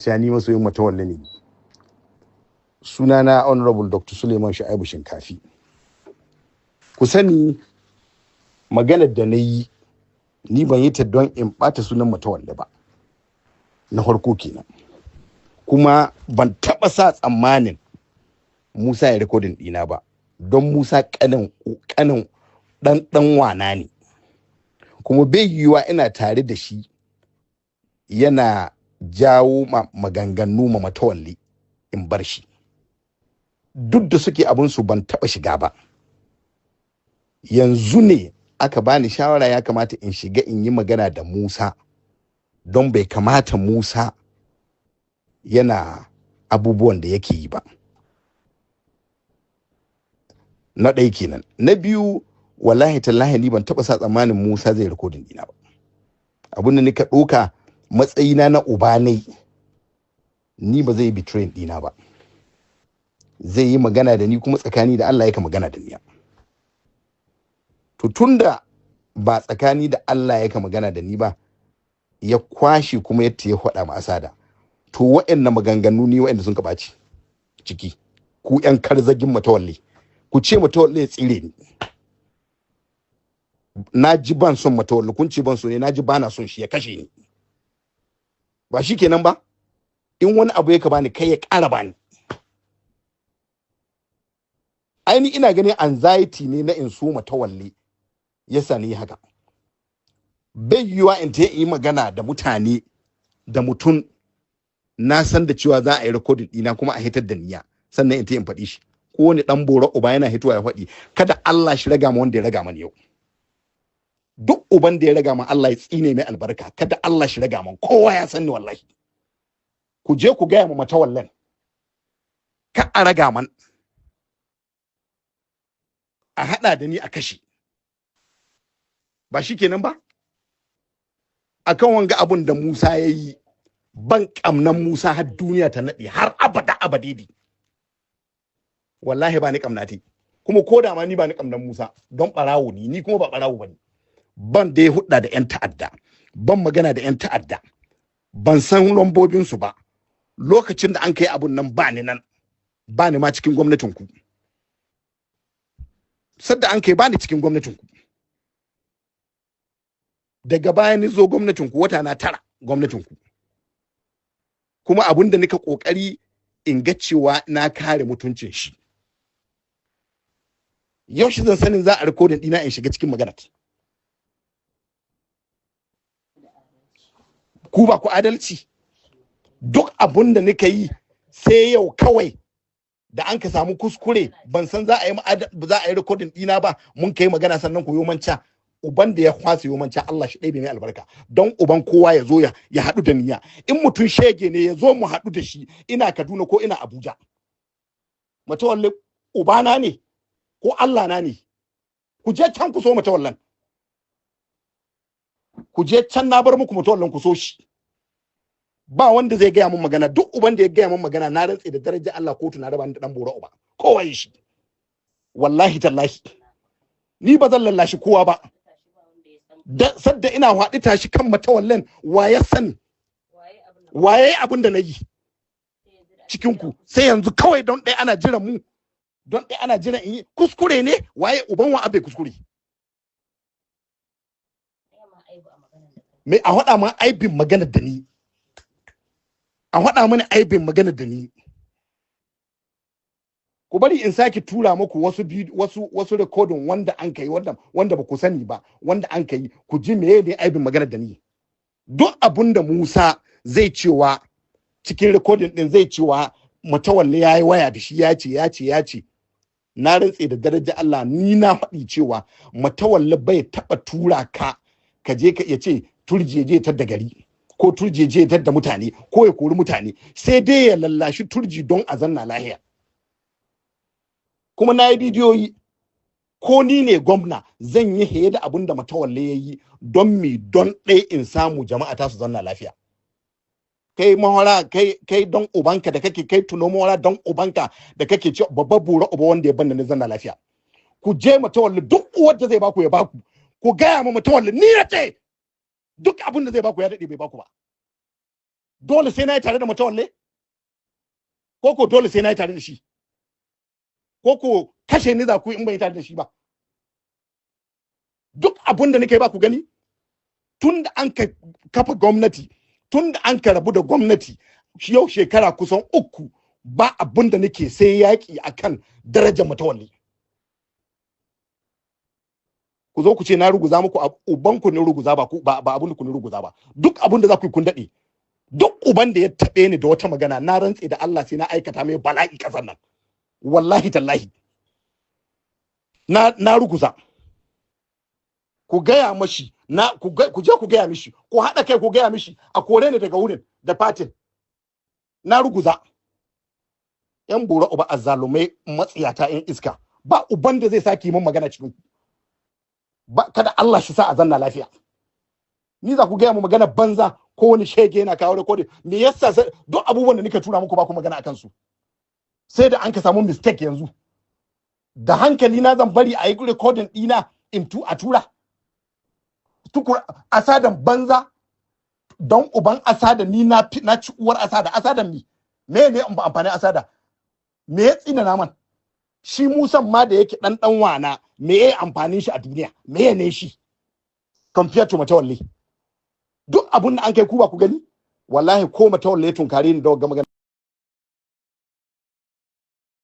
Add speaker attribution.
Speaker 1: sai ni masoyin Matawalle ne. Sunana Honorable Dr. Suleiman Shu'aibu Shinkafi. Ku sani maganar da na yi ni ban yi ta don in ɓata sunan Matawalle ba. Na farko kenan. Kuma ban taɓa sa tsammanin Musa ya rikodin ɗina ba. Don Musa ƙanin ɗan wana ne. Kuma bai yiwuwa ina tare da shi yana jawo maganganu ma Matawalle in bar shi. Duk da suke abinsu ban taɓa shiga ba. Yanzu ne aka bani shawara ya kamata in shiga in yi magana da Musa, don bai kamata Musa yana abubuwan da yake yi ba. Na ɗaya kenan. Na biyu, wallahi tallahi ni ban taɓa sa tsammanin Musa zai rikodin dina ba. Abin da nika ɗauka matsayina na uba ne, ni ba zai yi betrayin dina ba. Zai yi magana da ni kuma tsakani da Allah yake magana da ni. To tunda ba tsakani da Allah yake magana da ni ba, ya kwashe kuma yadda ya faɗa ma Asada. To waɗannan maganganu ni waɗanda sun kaɓaci ciki. Ku ƴan karzagin Matawalle. Ku ce Matawalle ya tsire ni. Na ji ban son Matawalle, kun ce ban so ne, na ji bana son shi ya kashe ni. Ba shi kenan ba? In wani abu yake bani kai ya ƙara bani. Aini ina ganin anxiety ne na in so Matawalle yasa ni haka. Bai yiwuwa in ta yi magana da mutane da mutum na san da cewa za a yi recording ɗina kuma a hitar da niyya sannan in ta in faɗi shi. Ko wani ɗan bora uba yana hitowa ya faɗi kada Allah shi raga ma wanda ya raga mani yau. Duk uban da ya raga ma Allah ya tsine mai albarka, kada Allah shi raga man, kowa ya san ni wallahi. Ku je ku gaya ma Matawallen ka a raga man, a haɗa da ni a kashe. Ba shi kenan ba? Akan wanga abun da Musa ya yi, ban ƙamnan Musa har duniya ta naɗe har abada abadidi. Wallahi ba ni ƙamnati. Kuma ko da ma ni ba ni ƙamnan Musa don ɓarawo ni kuma ba ɓarawo ba ne. Ban da ya hudda da 'yan ta'adda, ban magana da 'yan ta'adda, ban san lambobinsu ba. Lokacin da an kai abun nan ba ni nan, ba ni ma cikin gwamnatinku. Sadda an kai ba ni cikin gwamnatinku. Daga baya ni zo gwamnatinku, wata na 9 gwamnatinku. Kuma abun da nika kokari in ga cewa na kare mutuncin shi. Yau shi zan sanin za a rikodin dina in shiga cikin magana. Ku ba ku adalci. Duk abun da nika yi sai yau kawai da an ka samu kuskure ban san za a yi rikodin dina ba, mun kai magana sannan ku yomanca. Uban da ya kwasa yomanca Allah shi ɗaya bai mai albarka. Don uban kowa ya zo ya haɗu da niyya. In mutum shege ne ya zo mu haɗu da shi, ina Kaduna ko ina Abuja. Matawalle ubana ne ko Allah na ne. Ku je can ku so Matawallen. Ku je can na bar muku Matawallen ku so shi. Ba wanda zai gaya mun magana, duk uban da ya gaya mun magana na rantse da darajar Allah kotu na raba ni da dan bora uba. Kowa yi shi. Wallahi tallahi. Ni ba zan lallashi kowa ba. Da sadda ina haɗi tashi kan Matawallen waye sani. Waye abin da na yi cikin ku sai yanzu kawai don ɗaya ana jiran mu. Don ɗaya ana jiran in yi kuskure ne, waye uban wa abai kuskure. Me a haɗa ma aibin magana da ni. A haɗa mani aibin magana da ni. Ku bari in sake tura muku wasu recording wanda an kai wanda ba ku sani ba, wanda an kai ku ji meye ne aibin magana da ni. Duk abun da Musa zai cewa cikin recording din zai cewa Matawalle yayi waya da shi ya ce na rantse da daraja Allah ni na faɗi cewa Matawalle bai taɓa tura ka je ka iya ce turjeje ta da gari ko turjeje ta da mutane ko ya kori mutane, sai dai ya lallashi turji don a zanna lahiya. Kuma na yi bidiyoyi, ko ni ne gwamna zan yi haye da abin da Matawalle ya yi don mi don ɗaya in samu jama'a ta su zanna lafiya. Kai mahora kai don ubanka da kake kai tuno mahora don ubanka da kake ci babba bura uba wanda ya banda ni zanna lafiya. Ku je Matawalle duk uwar da zai baku ya baku. Ku gaya ma Matawalle ni na ce duk abin da zai baku ya daɗe bai baku ba. dole sai na yi tare da Matawalle ko dole sai na yi tare da shi ko kashe ni za ku in ban yi tare da shi ba. Duk abin da nake ba ku gani tun da an kafa gwamnati, tun da an rabu da gwamnati yau shekara kusan 3 ba abin da nake sai yaƙi akan darajar Matawalle. Ku zo ku ce na ruguza muku, uban ku ne ruguza ba abin da ku ne ruguza ba. Duk abin da za ku yi kun daɗe. Duk uban da ya taɓe ni da wata magana na rantse da Allah sai na aikata mai bala'i ƙasar nan. Wallahi tallahi. Na ruguza. Ku gaya mashi, ku je ku gaya mishi, ku haɗa kai ku gaya mishi a kore ni daga wurin da fatin. Na ruguza. Yan bura uba azzalumai matsiyata yan iska. Ba uban da zai saki min magana cikin. Ba kada Allah shi sa a zanna lafiya. Ni za ku gaya mu magana banza ko wani shege yana kawo recording. Me yasa duk abubuwan da nika tura muku ba ku magana akan su. Sai da an ka samu mistake yanzu. Da hankali na zan bari a yi recording dina a tura. Tukura asadan banza don uban asada ni na ci uwar asada. Asadan mi me amfanin asada? Me ya tsina naman? Shi Musan ma da yake dan wana me ya amfanin shi a duniya? Me ne shi compared to Matawalle? Duk abun da an kai ku ba ku gani wallahi ko Matawalle tunkare ni da magana